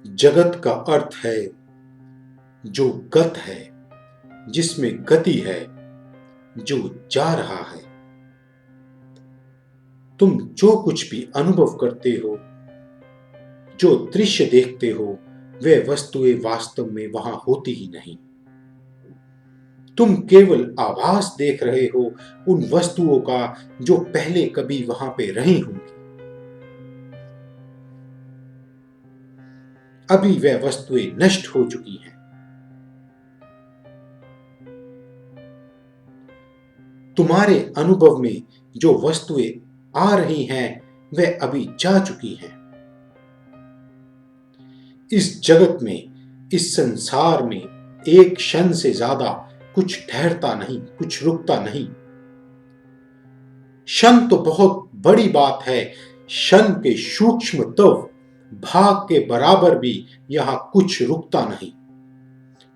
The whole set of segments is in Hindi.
जगत का अर्थ है जो गत है, जिसमें गति है, जो जा रहा है। तुम जो कुछ भी अनुभव करते हो, जो दृश्य देखते हो, वे वस्तुएं वास्तव में वहां होती ही नहीं। तुम केवल आभास देख रहे हो उन वस्तुओं का जो पहले कभी वहां पे रही होंगी। अभी वे वस्तुएं नष्ट हो चुकी हैं। तुम्हारे अनुभव में जो वस्तुएं आ रही हैं, वे अभी जा चुकी हैं। इस जगत में, इस संसार में एक क्षण से ज्यादा कुछ ठहरता नहीं, कुछ रुकता नहीं। क्षण तो बहुत बड़ी बात है। क्षण के सूक्ष्मतम भाग के बराबर भी यहां कुछ रुकता नहीं,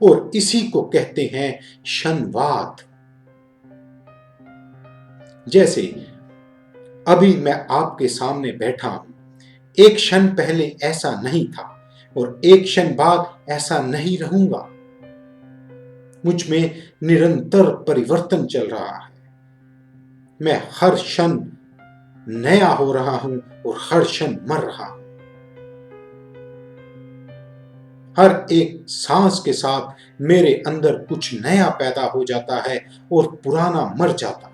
और इसी को कहते हैं क्षणवाद। जैसे अभी मैं आपके सामने बैठा हूं, एक क्षण पहले ऐसा नहीं था और एक क्षण बाद ऐसा नहीं रहूंगा। मुझ में निरंतर परिवर्तन चल रहा है। मैं हर क्षण नया हो रहा हूं और हर क्षण मर रहा हूं। हर एक सांस के साथ मेरे अंदर कुछ नया पैदा हो जाता है और पुराना मर जाता है।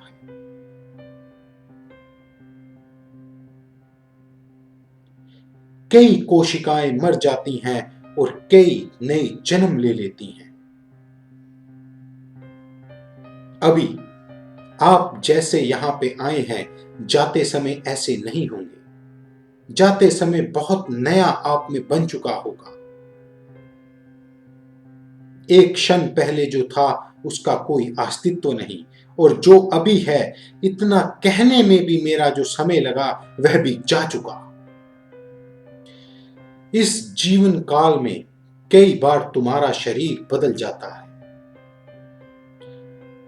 कई कोशिकाएं मर जाती हैं और कई नए जन्म ले लेती हैं। अभी आप जैसे यहां पे आए हैं, जाते समय ऐसे नहीं होंगे। जाते समय बहुत नया आप में बन चुका होगा। एक क्षण पहले जो था उसका कोई अस्तित्व नहीं, और जो अभी है, इतना कहने में भी मेरा जो समय लगा वह भी जा चुका। इस जीवन काल में कई बार तुम्हारा शरीर बदल जाता है।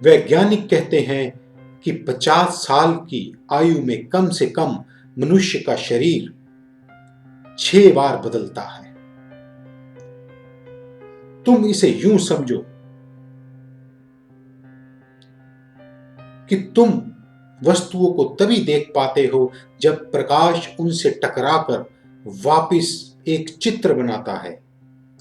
वैज्ञानिक कहते हैं कि 50 साल की आयु में कम से कम मनुष्य का शरीर 6 बार बदलता है। तुम इसे यूं समझो कि तुम वस्तुओं को तभी देख पाते हो जब प्रकाश उनसे टकराकर वापस एक चित्र बनाता है,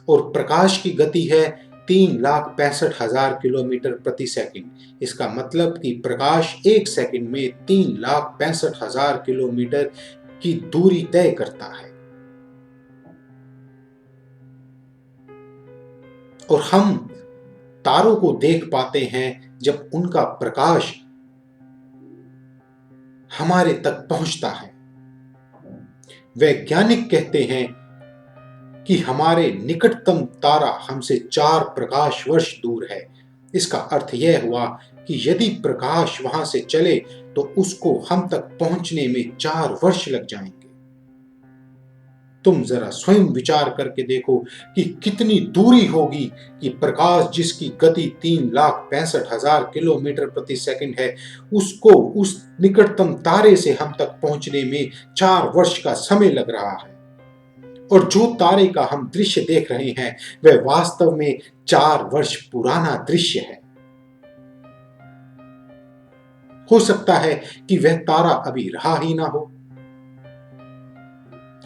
और प्रकाश की गति है 3,65,000 किलोमीटर प्रति सेकंड। इसका मतलब कि प्रकाश एक सेकंड में 3,65,000 किलोमीटर की दूरी तय करता है। और हम तारों को देख पाते हैं जब उनका प्रकाश हमारे तक पहुंचता है। वैज्ञानिक कहते हैं कि हमारे निकटतम तारा हमसे 4 प्रकाश वर्ष दूर है। इसका अर्थ यह हुआ कि यदि प्रकाश वहां से चले तो उसको हम तक पहुंचने में 4 वर्ष लग जाएंगे। तुम जरा स्वयं विचार करके देखो कि कितनी दूरी होगी कि प्रकाश जिसकी गति 3,65,000 किलोमीटर प्रति सेकंड है, उसको उस निकटतम तारे से हम तक पहुंचने में 4 वर्ष का समय लग रहा है। और जो तारे का हम दृश्य देख रहे हैं वह वास्तव में 4 वर्ष पुराना दृश्य है। हो सकता है कि वह तारा अभी रहा ही ना हो।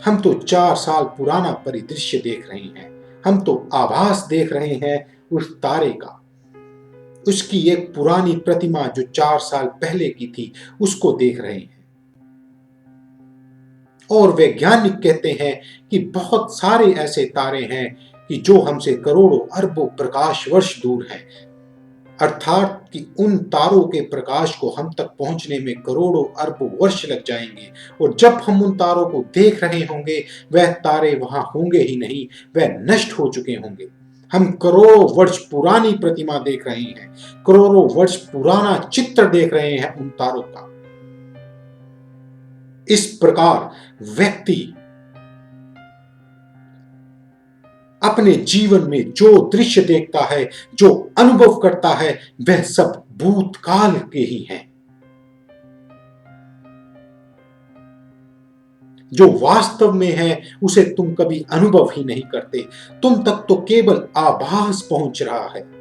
हम तो 4 साल पुराना परिदृश्य देख रहे हैं। हम तो आभास देख रहे हैं उस तारे का। उसकी एक पुरानी प्रतिमा जो 4 साल पहले की थी, उसको देख रहे हैं। और वैज्ञानिक कहते हैं कि बहुत सारे ऐसे तारे हैं कि जो हमसे करोड़ों अरबों प्रकाश वर्ष दूर हैं। अर्थात कि उन तारों के प्रकाश को हम तक पहुंचने में करोड़ों अरबों वर्ष लग जाएंगे, और जब हम उन तारों को देख रहे होंगे वह तारे वहां होंगे ही नहीं, वह नष्ट हो चुके होंगे। हम करोड़ों वर्ष पुरानी प्रतिमा देख रहे हैं, करोड़ों वर्ष पुराना चित्र देख रहे हैं उन तारों का। इस प्रकार व्यक्ति अपने जीवन में जो दृश्य देखता है, जो अनुभव करता है, वह सब भूतकाल के ही हैं। जो वास्तव में है उसे तुम कभी अनुभव ही नहीं करते। तुम तक तो केवल आभास पहुंच रहा है।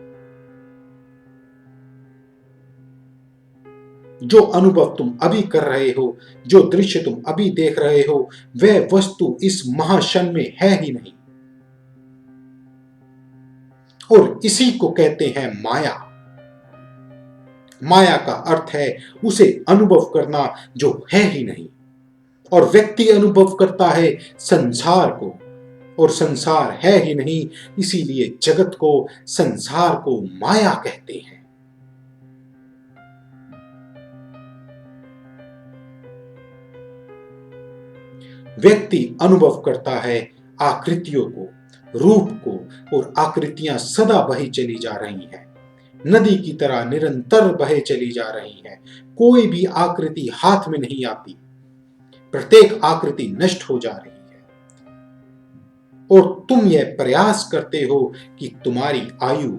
जो अनुभव तुम अभी कर रहे हो, जो दृश्य तुम अभी देख रहे हो, वह वस्तु इस महाक्षण में है ही नहीं। और इसी को कहते हैं माया। माया का अर्थ है उसे अनुभव करना जो है ही नहीं। और व्यक्ति अनुभव करता है संसार को, और संसार है ही नहीं, इसीलिए जगत को, संसार को माया कहते हैं। व्यक्ति अनुभव करता है आकृतियों को, रूप को, और आकृतियां सदा बही चली जा रही हैं, नदी की तरह निरंतर बहे चली जा रही हैं। कोई भी आकृति हाथ में नहीं आती, प्रत्येक आकृति नष्ट हो जा रही है। और तुम यह प्रयास करते हो कि तुम्हारी आयु,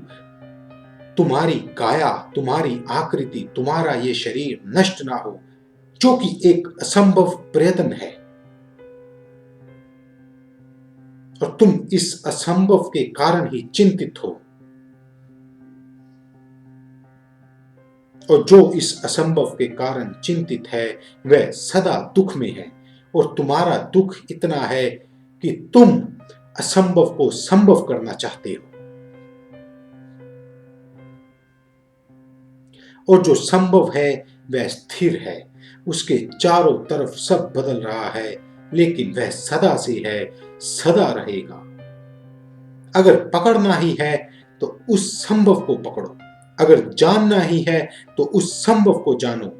तुम्हारी काया, तुम्हारी आकृति, तुम्हारा ये शरीर नष्ट ना हो, जो कि एक असंभव प्रयत्न है। और तुम इस असंभव के कारण ही चिंतित हो। और जो इस असंभव के कारण चिंतित है वह सदा दुख में है। और तुम्हारा दुख इतना है कि तुम असंभव को संभव करना चाहते हो। और जो संभव है वह स्थिर है, उसके चारों तरफ सब बदल रहा है, लेकिन वह सदा से है, सदा रहेगा। अगर पकड़ना ही है तो उस संभव को पकड़ो, अगर जानना ही है तो उस संभव को जानो।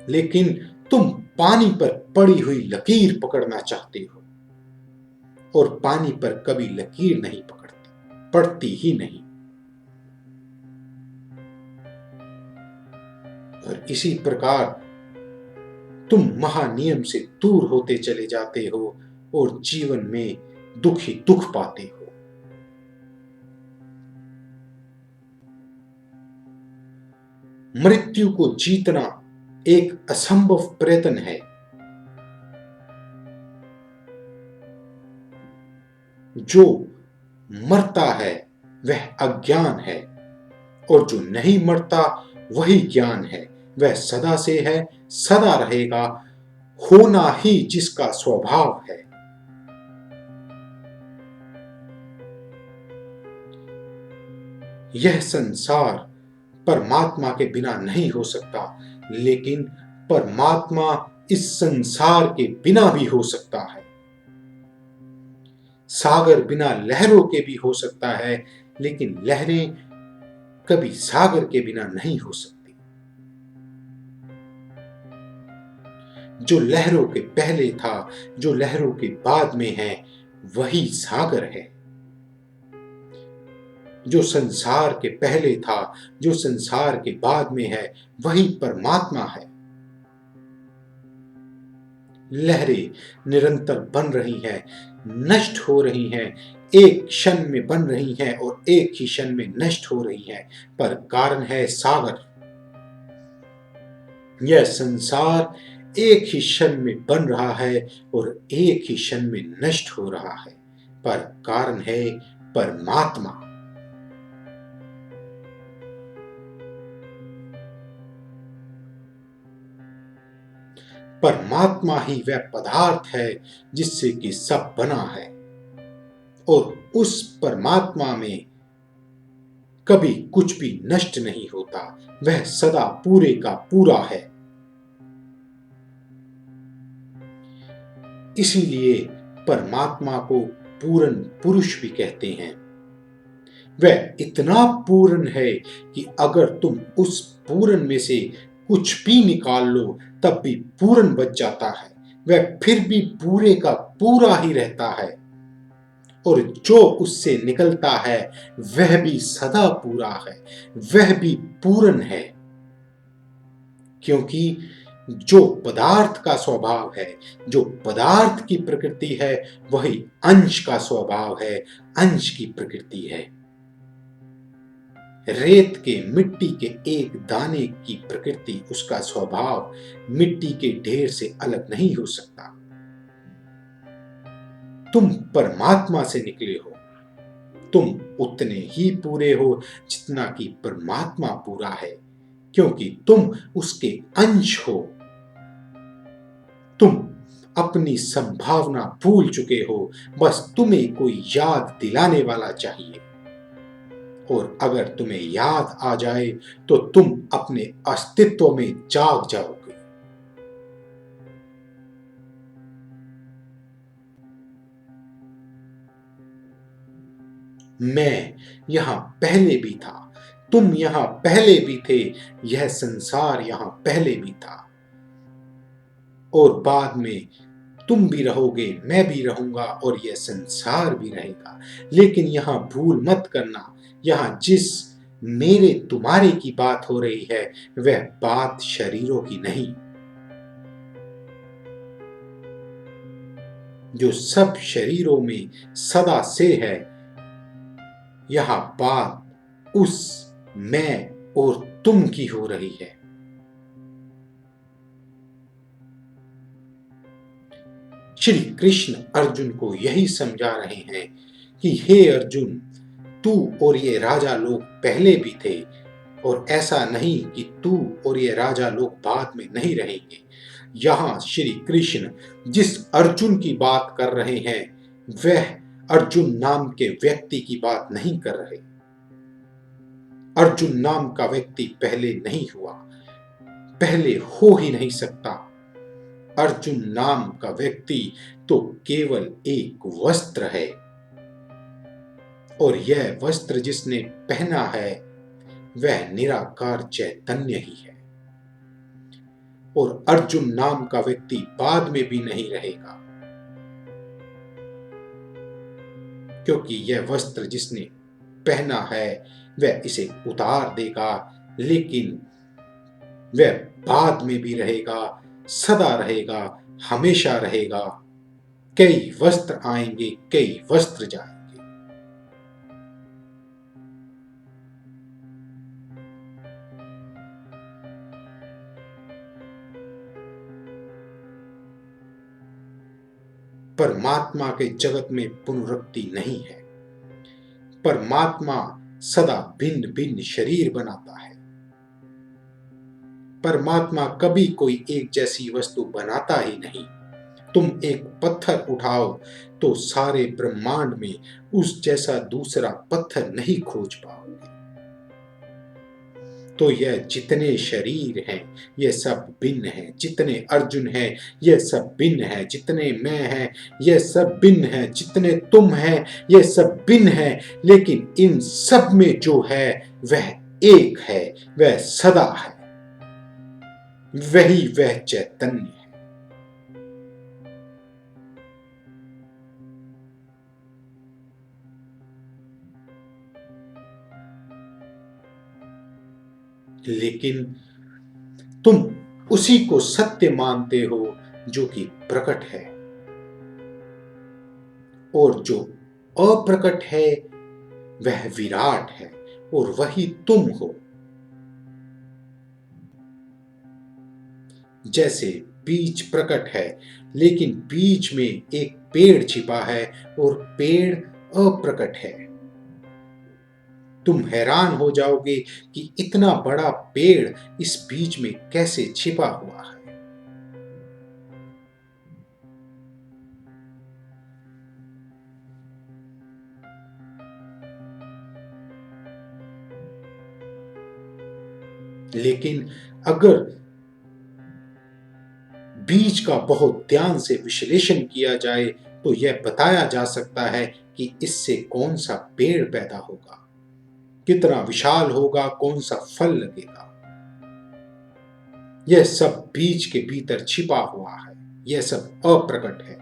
लेकिन तुम पानी पर पड़ी हुई लकीर पकड़ना चाहते हो, और पानी पर कभी लकीर नहीं पकड़ती, पड़ती ही नहीं। और इसी प्रकार तुम महानियम से दूर होते चले जाते हो और जीवन में दुख ही दुख पाते हो। मृत्यु को जीतना एक असंभव प्रयत्न है। जो मरता है वह अज्ञान है, और जो नहीं मरता वही ज्ञान है। वह सदा से है, सदा रहेगा, होना ही जिसका स्वभाव है। यह संसार परमात्मा के बिना नहीं हो सकता, लेकिन परमात्मा इस संसार के बिना भी हो सकता है। सागर बिना लहरों के भी हो सकता है, लेकिन लहरें कभी सागर के बिना नहीं हो सकती। जो लहरों के पहले था, जो लहरों के बाद में है, वही सागर है। जो संसार के पहले था, जो संसार के बाद में है, वही परमात्मा है। लहरें निरंतर बन रही हैं, नष्ट हो रही हैं, एक क्षण में बन रही हैं और एक ही क्षण में नष्ट हो रही हैं, पर कारण है सागर। यह संसार एक ही क्षण में बन रहा है और एक ही क्षण में नष्ट हो रहा है, पर कारण है परमात्मा। परमात्मा ही वह पदार्थ है जिससे कि सब बना है, और उस परमात्मा में कभी कुछ भी नष्ट नहीं होता, वह सदा पूरे का पूरा है। इसीलिए परमात्मा को पूर्ण पुरुष भी कहते हैं। वह इतना पूर्ण है कि अगर तुम उस पूर्ण में से कुछ भी निकाल लो तब भी पूर्ण बच जाता है। वह फिर भी पूरे का पूरा ही रहता है, और जो उससे निकलता है वह भी सदा पूरा है, वह भी पूर्ण है। क्योंकि जो पदार्थ का स्वभाव है, जो पदार्थ की प्रकृति है, वही अंश का स्वभाव है, अंश की प्रकृति है। रेत के, मिट्टी के एक दाने की प्रकृति, उसका स्वभाव मिट्टी के ढेर से अलग नहीं हो सकता। तुम परमात्मा से निकले हो। तुम उतने ही पूरे हो जितना कि परमात्मा पूरा है, क्योंकि तुम उसके अंश हो। तुम अपनी संभावना भूल चुके हो, बस तुम्हें कोई याद दिलाने वाला चाहिए। और अगर तुम्हें याद आ जाए तो तुम अपने अस्तित्व में जाग जाओगे। मैं यहां पहले भी था, तुम यहां पहले भी थे, यह संसार यहां पहले भी था, और बाद में तुम भी रहोगे, मैं भी रहूंगा, और यह संसार भी रहेगा। लेकिन यहां भूल मत करना, यहां जिस मेरे तुम्हारे की बात हो रही है वह बात शरीरों की नहीं। जो सब शरीरों में सदा से है, यहां बात उस मैं और तुम की हो रही है। श्री कृष्ण अर्जुन को यही समझा रहे हैं कि हे अर्जुन, तू और ये राजा लोग पहले भी थे, और ऐसा नहीं कि तू और ये राजा लोग बाद में नहीं रहेंगे। यहां श्री कृष्ण जिस अर्जुन की बात कर रहे हैं वह अर्जुन नाम के व्यक्ति की बात नहीं कर रहे। अर्जुन नाम का व्यक्ति पहले नहीं हुआ, पहले हो ही नहीं सकता। अर्जुन नाम का व्यक्ति तो केवल एक वस्त्र है, और यह वस्त्र जिसने पहना है वह निराकार चैतन्य ही है। और अर्जुन नाम का व्यक्ति बाद में भी नहीं रहेगा, क्योंकि यह वस्त्र जिसने पहना है वह इसे उतार देगा, लेकिन वह बाद में भी रहेगा, सदा रहेगा, हमेशा रहेगा। कई वस्त्र आएंगे, कई वस्त्र जाएंगे। परमात्मा के जगत में पुनरुक्ति नहीं है। परमात्मा सदा भिन्न भिन्न शरीर बनाता है। परमात्मा कभी कोई एक जैसी वस्तु बनाता ही नहीं। तुम एक पत्थर उठाओ तो सारे ब्रह्मांड में उस जैसा दूसरा पत्थर नहीं खोज पाओगे। तो यह जितने शरीर हैं यह सब भिन्न हैं, जितने अर्जुन हैं यह सब भिन्न हैं, जितने मैं हैं यह सब भिन्न हैं, जितने तुम हैं यह सब भिन्न हैं, लेकिन इन सब में जो है वह एक है, वह सदा है, वही वह चैतन्य है। लेकिन तुम उसी को सत्य मानते हो जो कि प्रकट है, और जो अप्रकट है वह विराट है, और वही तुम हो। जैसे बीज प्रकट है, लेकिन बीज में एक पेड़ छिपा है और पेड़ अप्रकट है। तुम हैरान हो जाओगे कि इतना बड़ा पेड़ इस बीज में कैसे छिपा हुआ है। लेकिन अगर बीज का बहुत ध्यान से विश्लेषण किया जाए तो यह बताया जा सकता है कि इससे कौन सा पेड़ पैदा होगा, कितना विशाल होगा, कौन सा फल लगेगा। यह सब बीज के भीतर छिपा हुआ है, यह सब अप्रकट है।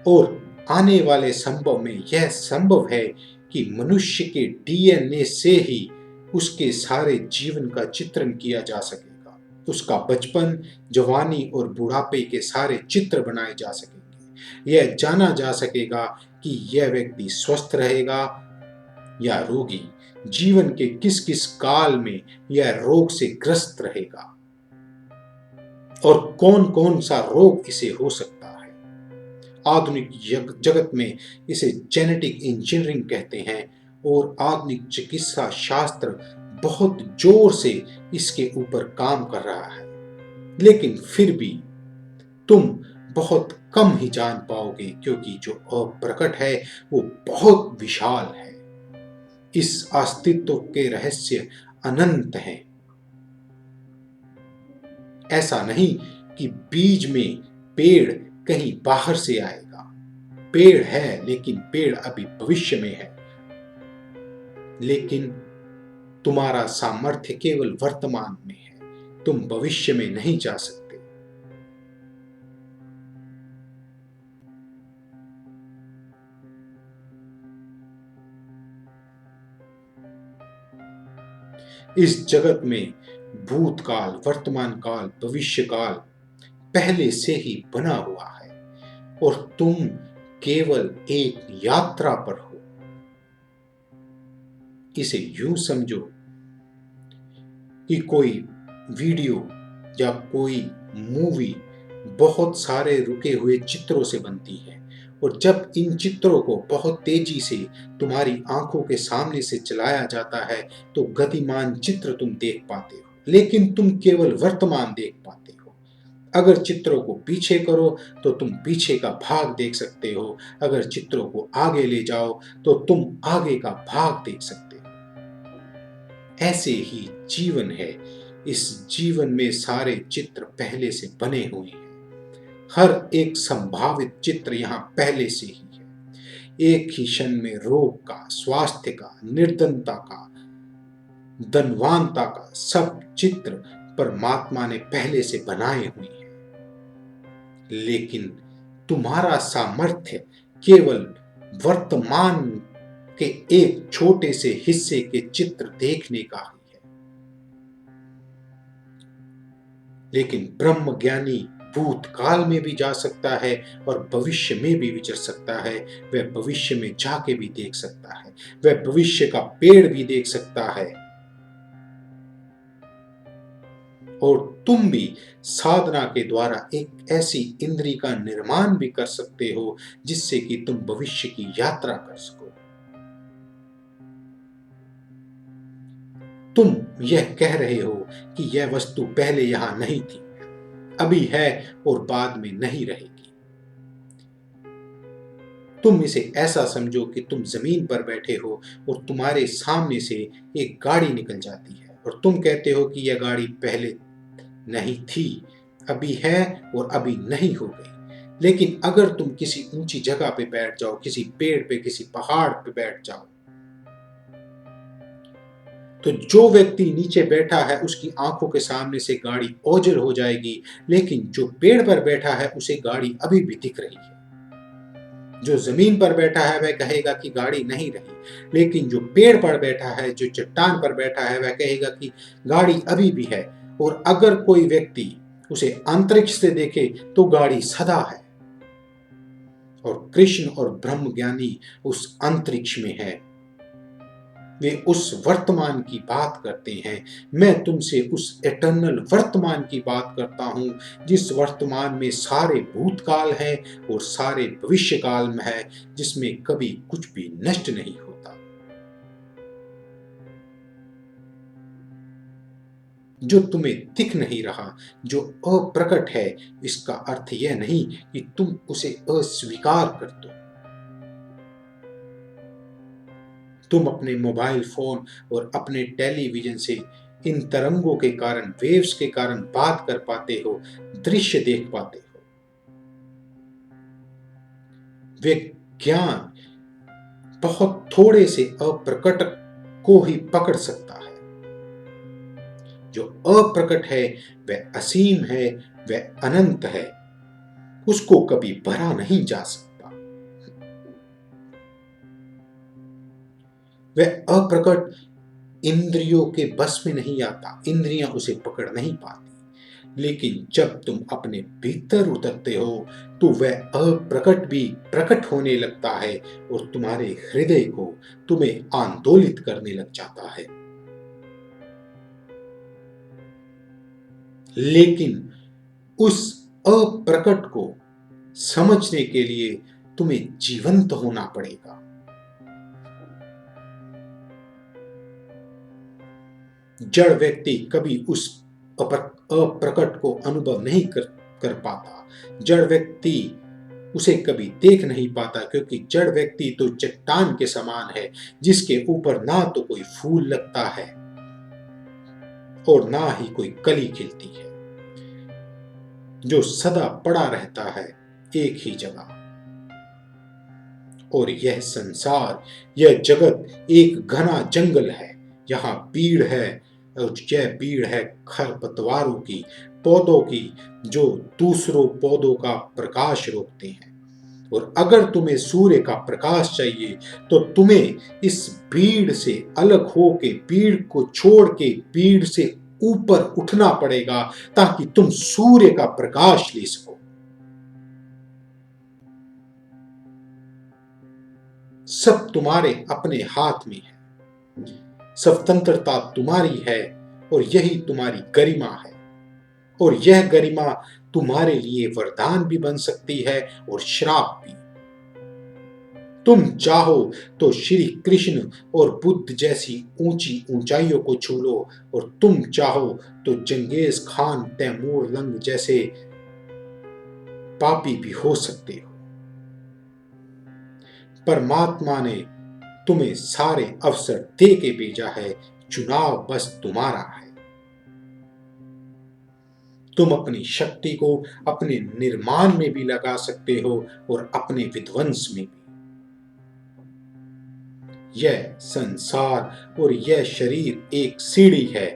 और आने वाले संभव में यह संभव है कि मनुष्य के डीएनए से ही उसके सारे जीवन का चित्रण किया जा सकेगा। उसका बचपन, जवानी और बुढ़ापे के सारे चित्र बनाए जा सकेंगे। यह जाना जा सकेगा कि यह व्यक्ति स्वस्थ रहेगा या रोगी, जीवन के किस किस काल में यह रोग से ग्रस्त रहेगा, और कौन कौन सा रोग इसे हो सकता है। आधुनिक जगत में इसे जेनेटिक इंजीनियरिंग कहते हैं और आधुनिक चिकित्सा शास्त्र बहुत जोर से इसके ऊपर काम कर रहा है। लेकिन फिर भी तुम बहुत कम ही जान पाओगे, क्योंकि जो अप्रकट है वो बहुत विशाल है। इस अस्तित्व के रहस्य अनंत हैं। ऐसा नहीं कि बीज में पेड़ कहीं बाहर से आएगा। पेड़ है, लेकिन पेड़ अभी भविष्य में है। लेकिन तुम्हारा सामर्थ्य केवल वर्तमान में है, तुम भविष्य में नहीं जा सकते। इस जगत में भूतकाल, वर्तमान काल, भविष्य काल पहले से ही बना हुआ है और तुम केवल एक यात्रा पर हो। इसे यूं समझो कि कोई वीडियो या कोई मूवी बहुत सारे रुके हुए चित्रों से बनती है, और जब इन चित्रों को बहुत तेजी से तुम्हारी आंखों के सामने से चलाया जाता है तो गतिमान चित्र तुम देख पाते हो, लेकिन तुम केवल वर्तमान देख पाते हो। अगर चित्रों को पीछे करो तो तुम पीछे का भाग देख सकते हो, अगर चित्रों को आगे ले जाओ तो तुम आगे का भाग देख सकते हो। ऐसे ही जीवन है। इस जीवन में सारे चित्र पहले से बने हुए हैं। हर एक संभावित चित्र यहाँ पहले से ही है। एक ही क्षण में रोग का, स्वास्थ्य का, निर्धनता का, धनवानता का सब चित्र परमात्मा ने पहले से बनाए हुए हैं। लेकिन तुम्हारा सामर्थ्य केवल वर्तमान के एक छोटे से हिस्से के चित्र देखने का ही है। लेकिन ब्रह्म ज्ञानी भूतकाल में भी जा सकता है और भविष्य में भी विचर सकता है। वह भविष्य में जाके भी देख सकता है, वह भविष्य का पेड़ भी देख सकता है। और तुम भी साधना के द्वारा एक ऐसी इंद्री का निर्माण भी कर सकते हो जिससे कि तुम भविष्य की यात्रा कर सको। तुम यह कह रहे हो कि यह वस्तु पहले यहां नहीं थी, अभी है और बाद में नहीं रहेगी। तुम इसे ऐसा समझो कि तुम जमीन पर बैठे हो और तुम्हारे सामने से एक गाड़ी निकल जाती है और तुम कहते हो कि यह गाड़ी पहले नहीं थी, अभी है और अभी नहीं हो गई। लेकिन अगर तुम किसी ऊंची जगह पे बैठ जाओ, किसी पेड़ पे, किसी पहाड़ पे बैठ जाओ, तो जो व्यक्ति नीचे बैठा है उसकी आंखों के सामने से गाड़ी ओझल हो जाएगी, लेकिन जो पेड़ पर बैठा है उसे गाड़ी अभी भी दिख रही है। जो जमीन पर बैठा है वह कहेगा कि गाड़ी नहीं रही, लेकिन जो पेड़ पर बैठा है, जो चट्टान पर बैठा है, वह कहेगा कि गाड़ी अभी भी है। और अगर कोई व्यक्ति उसे अंतरिक्ष से देखे तो गाड़ी सदा है। और कृष्ण और ब्रह्म ज्ञानी उस अंतरिक्ष में है, वे उस वर्तमान की बात करते हैं। मैं तुमसे उस एटर्नल वर्तमान की बात करता हूं, जिस वर्तमान में सारे भूतकाल हैं और सारे भविष्य काल में है, जिसमें कभी कुछ भी नष्ट नहीं होता। जो तुम्हें दिख नहीं रहा, जो अप्रकट है, इसका अर्थ यह नहीं कि तुम उसे अस्वीकार कर दो। तुम अपने मोबाइल फोन और अपने टेलीविजन से इन तरंगों के कारण, वेव्स के कारण बात कर पाते हो, दृश्य देख पाते हो। विज्ञान बहुत थोड़े से अप्रकट को ही पकड़ सकता है। जो अप्रकट है वह असीम है, वह अनंत है, उसको कभी भरा नहीं जा सकता। वह अप्रकट इंद्रियों के बस में नहीं आता, इंद्रियां उसे पकड़ नहीं पाती। लेकिन जब तुम अपने भीतर उतरते हो तो वह अप्रकट भी प्रकट होने लगता है और तुम्हारे हृदय को तुम्हें आंदोलित करने लग जाता है। लेकिन उस अप्रकट को समझने के लिए तुम्हें जीवंत होना पड़ेगा। जड़ व्यक्ति कभी उस अप्रकट को अनुभव नहीं कर पाता। जड़ व्यक्ति उसे कभी देख नहीं पाता, क्योंकि जड़ व्यक्ति तो चट्टान के समान है, जिसके ऊपर ना तो कोई फूल लगता है और ना ही कोई कली खिलती है, जो सदा पड़ा रहता है एक ही जगह। और यह संसार, यह जगत एक घना जंगल है। यहाँ भीड़ है, और यह भीड़ है खरपतवारों की, पौधों की, जो दूसरों पौधों का प्रकाश रोकते हैं। और अगर तुम्हें सूर्य का प्रकाश चाहिए, तो तुम्हें इस भीड़ से अलग होके, भीड़ को छोड़ के भीड़ से ऊपर उठना पड़ेगा, ताकि तुम सूर्य का प्रकाश ले सको। सब तुम्हारे अपने हाथ में है। स्वतंत्रता तुम्हारी है, और यही तुम्हारी गरिमा है। और यह गरिमा तुम्हारे लिए वरदान भी बन सकती है और श्राप भी। तुम चाहो तो श्री कृष्ण और बुद्ध जैसी ऊंची ऊंचाइयों को छू लो, और तुम चाहो तो चंगेज खान, तैमूर लंग जैसे पापी भी हो सकते हो। परमात्मा ने तुम्हें सारे अवसर दे के भेजा है, चुनाव बस तुम्हारा है। तुम अपनी शक्ति को अपने निर्माण में भी लगा सकते हो और अपने विध्वंस में भी। यह संसार और यह शरीर एक सीढ़ी है,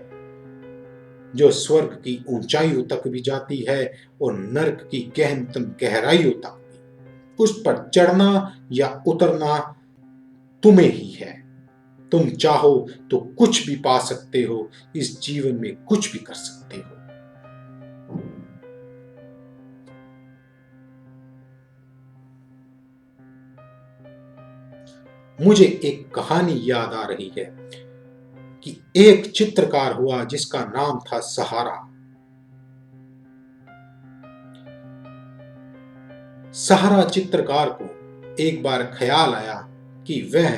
जो स्वर्ग की ऊंचाइयों तक भी जाती है और नरक की गहनतम गहराइयों तक भी। उस पर चढ़ना या उतरना तुम्हें ही है। तुम चाहो तो कुछ भी पा सकते हो, इस जीवन में कुछ भी कर सकते हो। मुझे एक कहानी याद आ रही है कि एक चित्रकार हुआ जिसका नाम था सहारा। सहारा चित्रकार को एक बार ख्याल आया कि वह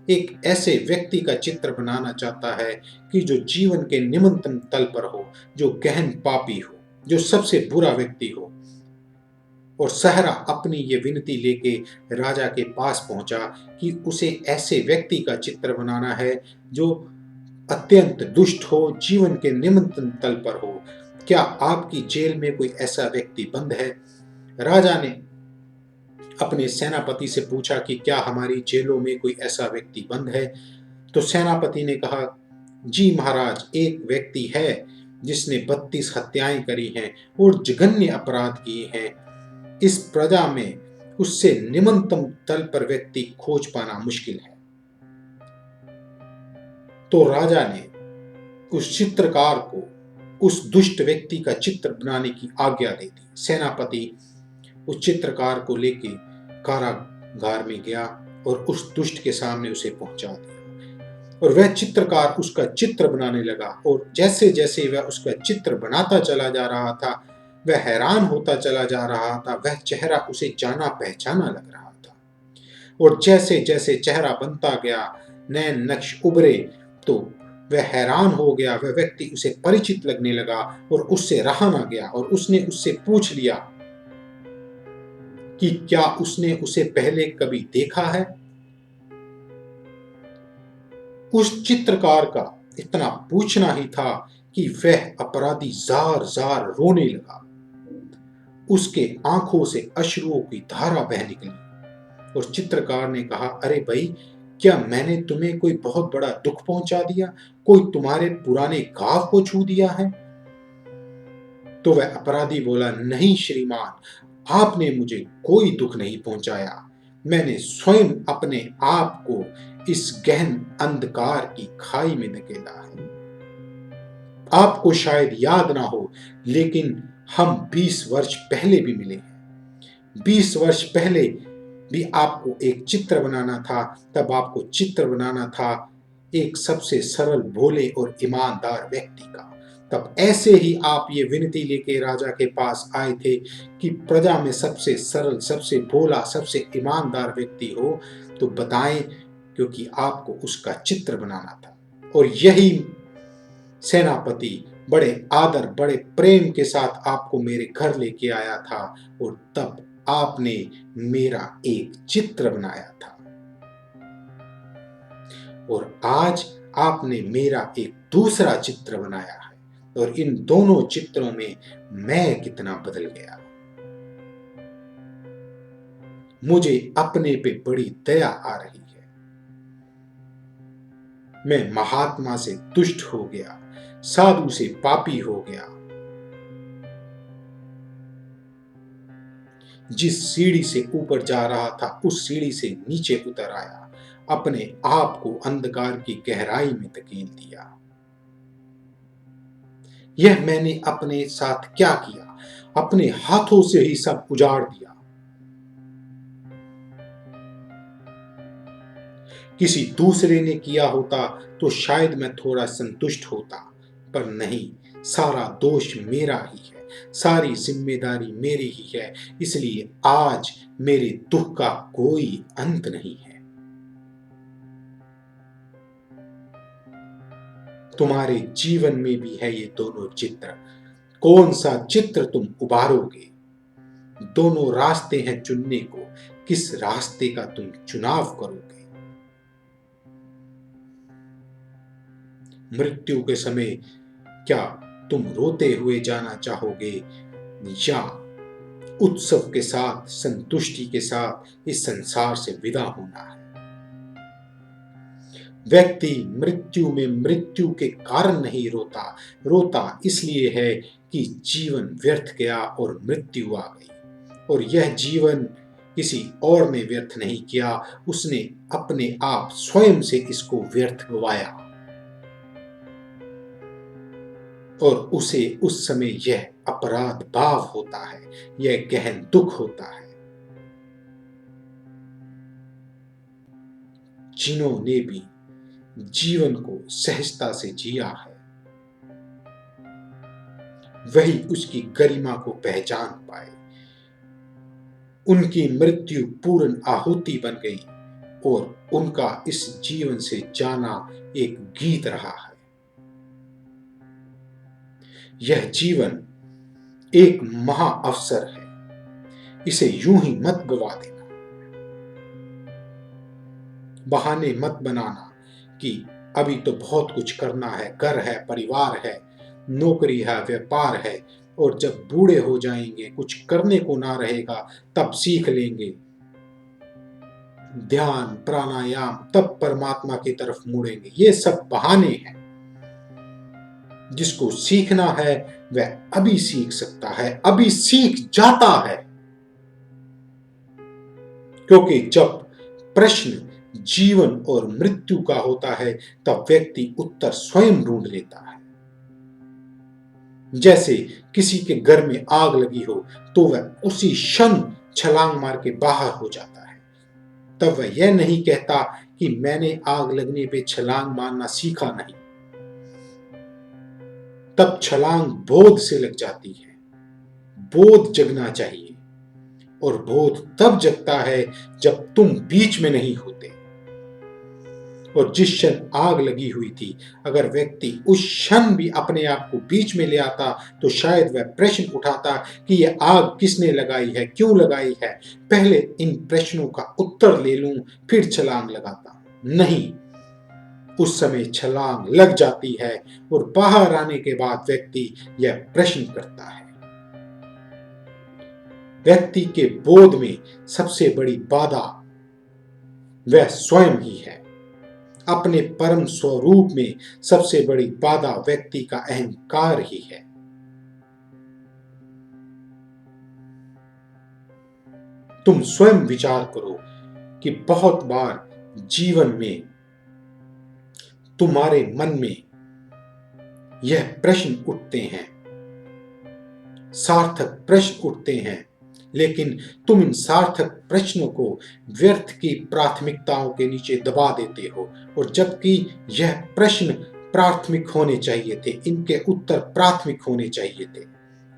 एक ऐसे व्यक्ति का चित्र बनाना चाहता है कि जो जीवन के निम्नतम तल पर हो, जो गहन पापी हो, जो सबसे बुरा व्यक्ति हो। और सहरा अपनी ये विनती लेके राजा के पास पहुंचा कि उसे ऐसे व्यक्ति का चित्र बनाना है जो अत्यंत दुष्ट हो, जीवन के निम्नतम तल पर हो। क्या आपकी जेल में कोई ऐसा व्यक्ति बंद है? राजा ने अपने सेनापति से पूछा कि क्या हमारी जेलों में कोई ऐसा व्यक्ति बंद है? तो सेनापति ने कहा, जी महाराज, एक व्यक्ति है जिसने 32 हत्याएं करी हैं और जघन्य अपराध किए हैं। इस प्रजा में उससे निम्नतम तल पर व्यक्ति खोज पाना मुश्किल है। तो राजा ने उस चित्रकार को उस दुष्ट व्यक्ति का चित्र बनाने की आज्ञा दे दी। सेनापति उस चित्रकार को लेके कारागार में गया और उस दुष्ट के सामने उसे पहुंचा दिया। और वह चित्रकार उसका चित्र बनाने लगा, और जैसे जैसे वह उसका चित्र बनाता चला जा रहा था, वह हैरान होता चला जा रहा था। वह चेहरा उसे जाना पहचाना लग रहा था। और जैसे जैसे चेहरा बनता गया, नए नक्श उभरे, तो वह हैरान हो गया। वह व्यक्ति उसे परिचित लगने लगा और उससे रहा ना गया। और उसने उससे पूछ लिया कि क्या उसने उसे पहले कभी देखा है। उस चित्रकार का इतना पूछना ही था कि वह अपराधी जार जार रोने लगा। उसके आंखों से अश्रुओं की धारा बह निकली। और चित्रकार ने कहा, अरे भाई, क्या मैंने तुम्हें कोई बहुत बड़ा दुख पहुंचा दिया? कोई तुम्हारे पुराने घाव को छू दिया है? तो वह अपराधी बोला, नहीं श्रीमान, आपने मुझे कोई दुख नहीं पहुंचाया। मैंने स्वयं अपने आप को इस गहन अंधकार की खाई में धकेला है। आपको शायद याद ना हो, लेकिन हम 20 वर्ष पहले भी मिले हैं। 20 वर्ष पहले भी आपको एक चित्र बनाना था। तब आपको चित्र बनाना था एक सबसे सरल, भोले और ईमानदार व्यक्ति का, तब ऐसे ही आप ये विनती लेके राजा के पास आए थे कि प्रजा में सबसे सरल, सबसे भोला, सबसे ईमानदार व्यक्ति हो तो बताएं, क्योंकि आपको उसका चित्र बनाना था। और यही सेनापति बड़े आदर, बड़े प्रेम के साथ आपको मेरे घर लेके आया था और तब आपने मेरा एक चित्र बनाया था। और आज आपने मेरा एक दूसरा चित्र बनाया है और इन दोनों चित्रों में मैं कितना बदल गया। मुझे अपने पे बड़ी दया आ रही है। मैं महात्मा से दुष्ट हो गया, साधु से पापी हो गया। जिस सीढ़ी से ऊपर जा रहा था उस सीढ़ी से नीचे उतर आया, अपने आप को अंधकार की गहराई में धकेल दिया। यह मैंने अपने साथ क्या किया? अपने हाथों से ही सब उजाड़ दिया। किसी दूसरे ने किया होता तो शायद मैं थोड़ा संतुष्ट होता, पर नहीं, सारा दोष मेरा ही है, सारी जिम्मेदारी मेरी ही है। इसलिए आज मेरे दुख का कोई अंत नहीं है। तुम्हारे जीवन में भी है ये दोनों चित्र। कौन सा चित्र तुम उभारोगे? दोनों रास्ते हैं चुनने को, किस रास्ते का तुम चुनाव करोगे? मृत्यु के समय क्या तुम रोते हुए जाना चाहोगे या उत्सव के साथ, संतुष्टि के साथ इस संसार से विदा होना है? व्यक्ति मृत्यु में मृत्यु के कारण नहीं रोता, रोता इसलिए है कि जीवन व्यर्थ गया और मृत्यु आ गई। और यह जीवन किसी और ने व्यर्थ नहीं किया, उसने अपने आप स्वयं से इसको व्यर्थ गवाया। और उसे उस समय यह अपराध भाव होता है, यह गहन दुख होता है। जिन्होंने भी जीवन को सहजता से जिया है, वही उसकी गरिमा को पहचान पाए। उनकी मृत्यु पूर्ण आहुति बन गई और उनका इस जीवन से जाना एक गीत रहा है। यह जीवन एक महा अवसर है, इसे यूं ही मत गवा देना। बहाने मत बनाना कि अभी तो बहुत कुछ करना है, घर है, परिवार है, नौकरी है, व्यापार है, और जब बूढ़े हो जाएंगे, कुछ करने को ना रहेगा, तब सीख लेंगे ध्यान, प्राणायाम, तब परमात्मा की तरफ मुड़ेंगे। ये सब बहाने हैं। जिसको सीखना है वह अभी सीख सकता है, अभी सीख जाता है। क्योंकि जब प्रश्न जीवन और मृत्यु का होता है तब व्यक्ति उत्तर स्वयं ढूंढ लेता है। जैसे किसी के घर में आग लगी हो तो वह उसी क्षण छलांग मार के बाहर हो जाता है। तब वह यह नहीं कहता कि मैंने आग लगने पे छलांग मारना सीखा नहीं। तब छलांग बोध से लग जाती है। बोध जगना चाहिए, और बोध तब जगता है जब तुम बीच में नहीं होते। और जिस क्षण आग लगी हुई थी, अगर व्यक्ति उस क्षण भी अपने आप को बीच में ले आता तो शायद वह प्रश्न उठाता कि यह आग किसने लगाई है, क्यों लगाई है, पहले इन प्रश्नों का उत्तर ले लूं फिर छलांग लगाता। नहीं, उस समय छलांग लग जाती है और बाहर आने के बाद व्यक्ति यह प्रश्न करता है। व्यक्ति के बोध में सबसे बड़ी बाधा वह स्वयं ही है। अपने परम स्वरूप में सबसे बड़ी बाधा व्यक्ति का अहंकार ही है। तुम स्वयं विचार करो कि बहुत बार जीवन में तुम्हारे मन में यह प्रश्न उठते हैं, सार्थक प्रश्न उठते हैं, लेकिन तुम इन सार्थक प्रश्नों को व्यर्थ की प्राथमिकताओं के नीचे दबा देते हो। और जबकि यह प्रश्न प्राथमिक होने चाहिए थे, इनके उत्तर प्राथमिक होने चाहिए थे।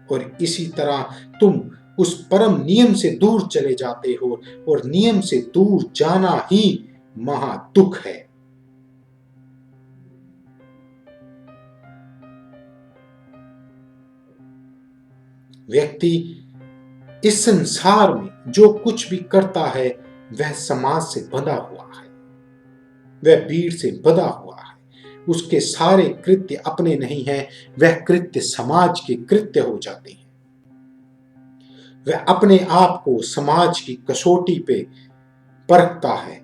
और इसी तरह तुम उस परम नियम से दूर चले जाते हो, और नियम से दूर जाना ही महादुख है। व्यक्ति इस संसार में जो कुछ भी करता है वह समाज से बंधा हुआ है, वह भीड़ से बंधा हुआ है। उसके सारे कृत्य अपने नहीं हैं, वह कृत्य समाज के कृत्य हो जाते हैं। वह अपने आप को समाज की कसौटी पे परखता है।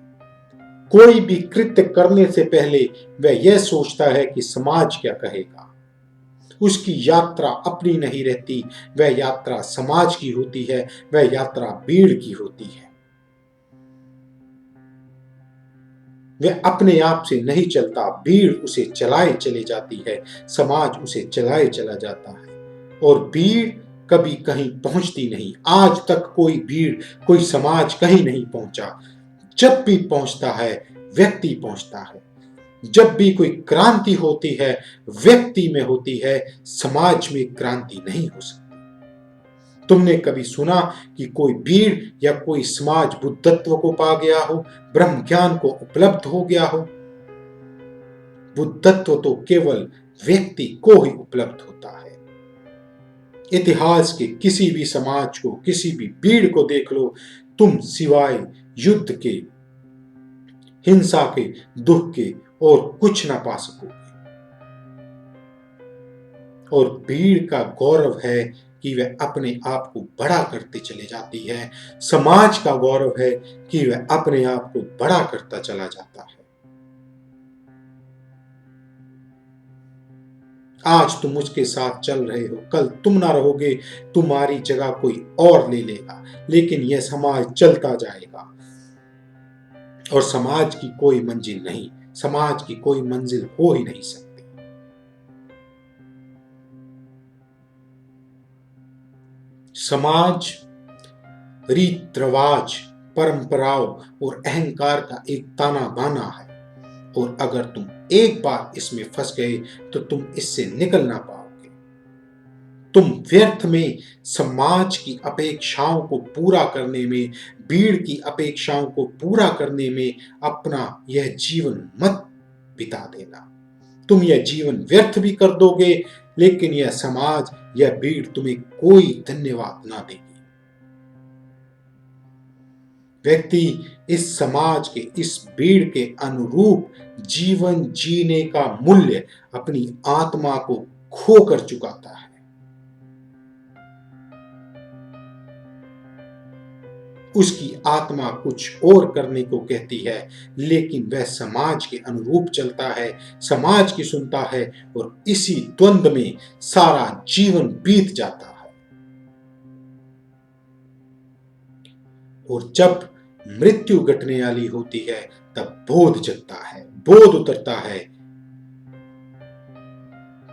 कोई भी कृत्य करने से पहले वह यह सोचता है कि समाज क्या कहेगा। उसकी यात्रा अपनी नहीं रहती, वह यात्रा समाज की होती है, वह यात्रा भीड़ की होती है। वह अपने आप से नहीं चलता, भीड़ उसे चलाए चले जाती है, समाज उसे चलाए चला जाता है, और भीड़ कभी कहीं पहुंचती नहीं। आज तक कोई भीड़, कोई समाज कहीं नहीं पहुंचा। जब भी पहुंचता है व्यक्ति पहुंचता है। जब भी कोई क्रांति होती है व्यक्ति में होती है, समाज में क्रांति नहीं हो सकती। तुमने कभी सुना कि कोई भीड़ या कोई समाज बुद्धत्व को पा गया हो, ब्रह्म ज्ञान को उपलब्ध हो गया हो? बुद्धत्व तो केवल व्यक्ति को ही उपलब्ध होता है। इतिहास के किसी भी समाज को, किसी भी भीड़ को देख लो, तुम सिवाय युद्ध के, हिंसा के, दुख के और कुछ ना पा सकोगे। और भीड़ का गौरव है कि वह अपने आप को बड़ा करते चले जाती है। समाज का गौरव है कि वह अपने आप को बड़ा करता चला जाता है। आज तुम उसके साथ चल रहे हो, कल तुम ना रहोगे, तुम्हारी जगह कोई और ले लेगा, लेकिन यह समाज चलता जाएगा। और समाज की कोई मंजिल नहीं, समाज की कोई मंजिल हो ही नहीं सकती। समाज रीत रिवाज, परंपराओं और अहंकार का एक ताना बाना है, और अगर तुम एक बार इसमें फंस गए तो तुम इससे निकल ना पाओगे। तुम व्यर्थ में समाज की अपेक्षाओं को पूरा करने में, भीड़ की अपेक्षाओं को पूरा करने में अपना यह जीवन मत बिता देना। तुम यह जीवन व्यर्थ भी कर दोगे, लेकिन यह समाज, यह भीड़ तुम्हें कोई धन्यवाद ना देगी। व्यक्ति इस समाज के, इस भीड़ के अनुरूप जीवन जीने का मूल्य अपनी आत्मा को खो कर चुकाता है। उसकी आत्मा कुछ और करने को कहती है, लेकिन वह समाज के अनुरूप चलता है, समाज की सुनता है, और इसी द्वंद्व में सारा जीवन बीत जाता है। और जब मृत्यु घटने वाली होती है तब बोध जगता है, बोध उतरता है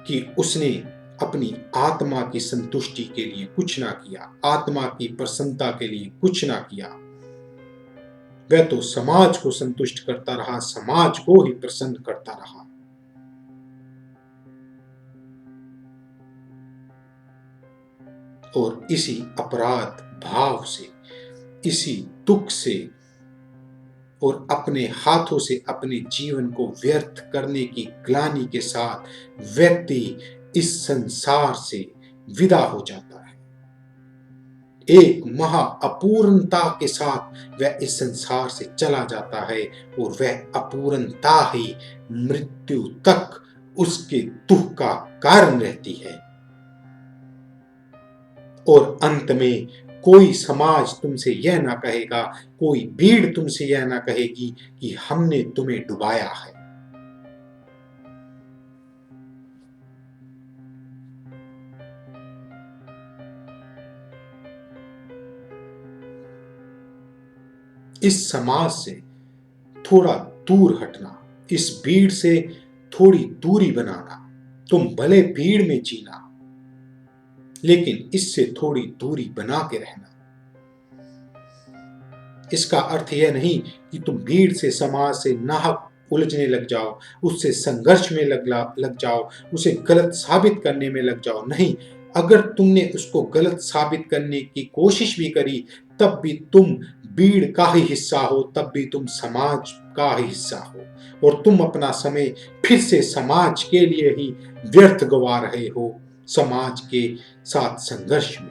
कि उसने अपनी आत्मा की संतुष्टि के लिए कुछ ना किया, आत्मा की प्रसन्नता के लिए कुछ ना किया। वह तो समाज को संतुष्ट करता रहा, समाज को ही प्रसन्न करता रहा। और इसी अपराध भाव से, इसी दुख से और अपने हाथों से अपने जीवन को व्यर्थ करने की ग्लानि के साथ व्यक्ति इस संसार से विदा हो जाता है। एक महा अपूर्णता के साथ वह इस संसार से चला जाता है, और वह अपूर्णता ही मृत्यु तक उसके दुख का कारण रहती है। और अंत में कोई समाज तुमसे यह ना कहेगा, कोई भीड़ तुमसे यह ना कहेगी कि हमने तुम्हें डुबाया है। इस समाज से थोड़ा दूर हटना, इस भीड़ से थोड़ी दूरी बनाना। तुम भले भीड़ में जीना, लेकिन इससे थोड़ी दूरी बना के रहना। इसका अर्थ यह नहीं कि तुम भीड़ से, समाज से नाहक उलझने लग जाओ, उससे संघर्ष में लग जाओ, उसे गलत साबित करने में लग जाओ। नहीं, अगर तुमने उसको गलत साबित करने की कोशिश भी करी, तब भी तुम भीड़ का ही हिस्सा हो, तब भी तुम समाज का ही हिस्सा हो, और तुम अपना समय फिर से समाज के लिए ही व्यर्थ गवा रहे हो, समाज के साथ संघर्ष में।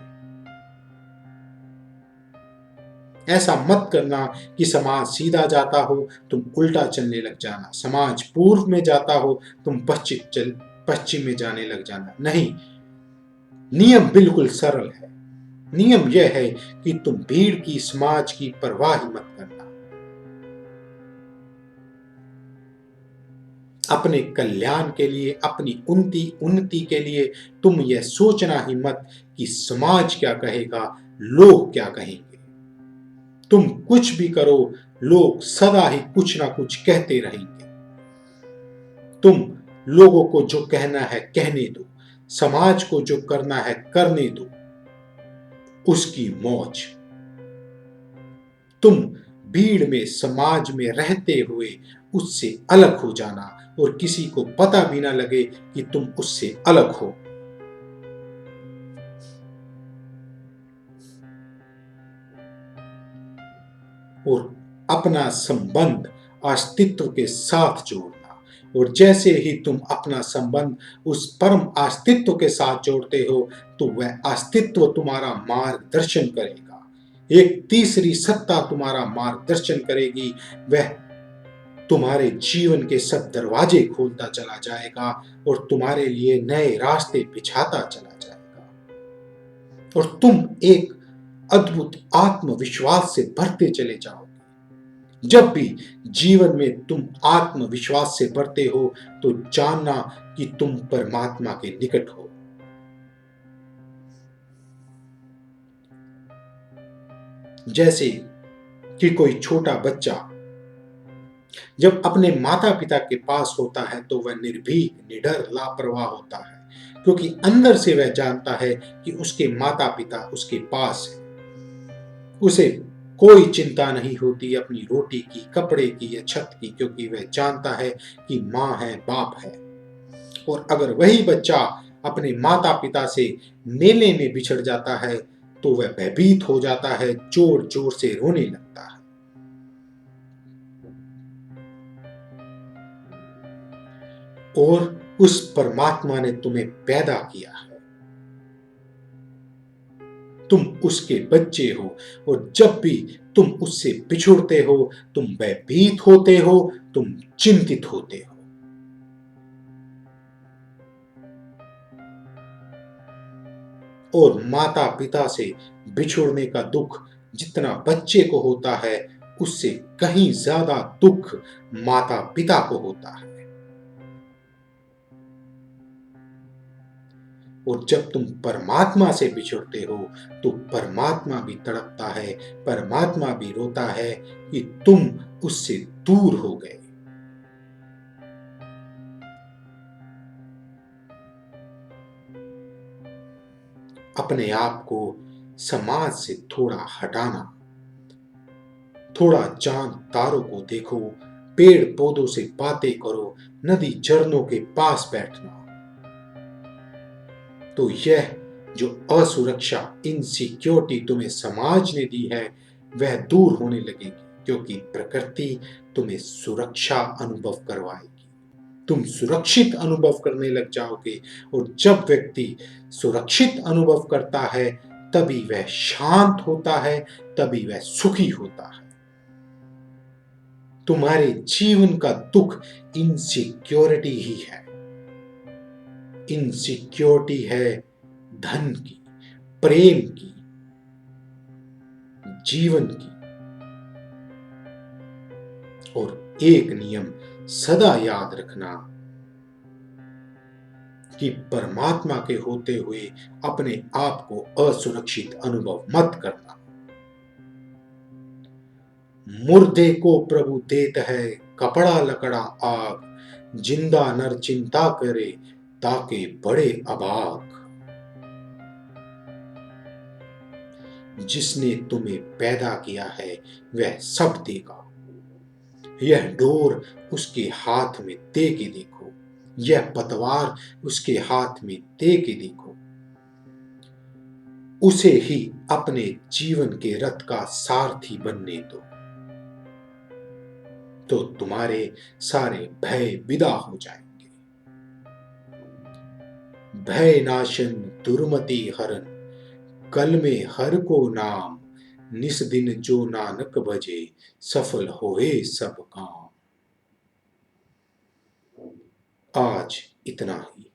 ऐसा मत करना कि समाज सीधा जाता हो, तुम उल्टा चलने लग जाना, समाज पूर्व में जाता हो, तुम पश्चिम में जाने लग जाना। नहीं, नियम बिल्कुल सरल है। नियम यह है कि तुम भीड़ की, समाज की परवाह ही मत करना। अपने कल्याण के लिए, अपनी उन्नति के लिए तुम यह सोचना ही मत कि समाज क्या कहेगा, लोग क्या कहेंगे। तुम कुछ भी करो, लोग सदा ही कुछ ना कुछ कहते रहेंगे। तुम लोगों को जो कहना है कहने दो, समाज को जो करना है करने दो, उसकी मौज। तुम भीड़ में, समाज में रहते हुए उससे अलग हो जाना, और किसी को पता भी ना लगे कि तुम उससे अलग हो। और अपना संबंध अस्तित्व के साथ जोड़ना, और जैसे ही तुम अपना संबंध उस परम अस्तित्व के साथ जोड़ते हो, तो वह अस्तित्व तुम्हारा मार्गदर्शन करेगा। एक तीसरी सत्ता तुम्हारा मार्गदर्शन करेगी, वह तुम्हारे जीवन के सब दरवाजे खोलता चला जाएगा और तुम्हारे लिए नए रास्ते बिछाता चला जाएगा, और तुम एक अद्भुत आत्मविश्वास से भरते चले जाओगे। जब भी जीवन में तुम आत्मविश्वास से भरते हो, तो जानना कि तुम परमात्मा के निकट हो। जैसे कि कोई छोटा बच्चा जब अपने माता पिता के पास होता है, तो वह निर्भीक, निडर, लापरवाह होता है, क्योंकि अंदर से वह जानता है कि उसके माता पिता उसके पास है। उसे कोई चिंता नहीं होती अपनी रोटी की, कपड़े की या छत की, क्योंकि वह जानता है कि माँ है, बाप है। और अगर वही बच्चा अपने माता पिता से मेले में बिछड़ जाता है, तो वह भयभीत हो जाता है, जोर जोर से रोने लगता है। और उस परमात्मा ने तुम्हें पैदा किया है, तुम उसके बच्चे हो, और जब भी तुम उससे बिछुड़ते हो, तुम भयभीत होते हो, तुम चिंतित होते हो। और माता पिता से बिछुड़ने का दुख जितना बच्चे को होता है, उससे कहीं ज्यादा दुख माता पिता को होता है। और जब तुम परमात्मा से बिछुड़ते हो, तो परमात्मा भी तड़पता है, परमात्मा भी रोता है कि तुम उससे दूर हो गए। अपने आप को समाज से थोड़ा हटाना, थोड़ा चांद तारों को देखो, पेड़ पौधों से बातें करो, नदी झरनों के पास बैठना, तो यह जो असुरक्षा, इनसिक्योरिटी तुम्हें समाज ने दी है, वह दूर होने लगेगी, क्योंकि प्रकृति तुम्हें सुरक्षा अनुभव करवाएगी। तुम सुरक्षित अनुभव करने लग जाओगे, और जब व्यक्ति सुरक्षित अनुभव करता है, तभी वह शांत होता है, तभी वह सुखी होता है। तुम्हारे जीवन का दुख इनसिक्योरिटी ही है। इनसिक्योरिटी है धन की, प्रेम की, जीवन की। और एक नियम सदा याद रखना कि परमात्मा के होते हुए अपने आप को असुरक्षित अनुभव मत करना। मुर्दे को प्रभु देत है कपड़ा लकड़ा आग, जिंदा नर चिंता करे ताके बड़े अभाग। जिसने तुम्हें पैदा किया है, वह सब देगा। यह डोर उसके हाथ में दे के देखो, यह पतवार उसके हाथ में दे के देखो, उसे ही अपने जीवन के रथ का सारथी बनने दो, तो तुम्हारे सारे भय विदा हो जाएंगे। भय नाशन दुर्मति हरन, कल में हर को नाम, निस दिन जो नानक भजे, सफल होए सब काम। आज इतना ही।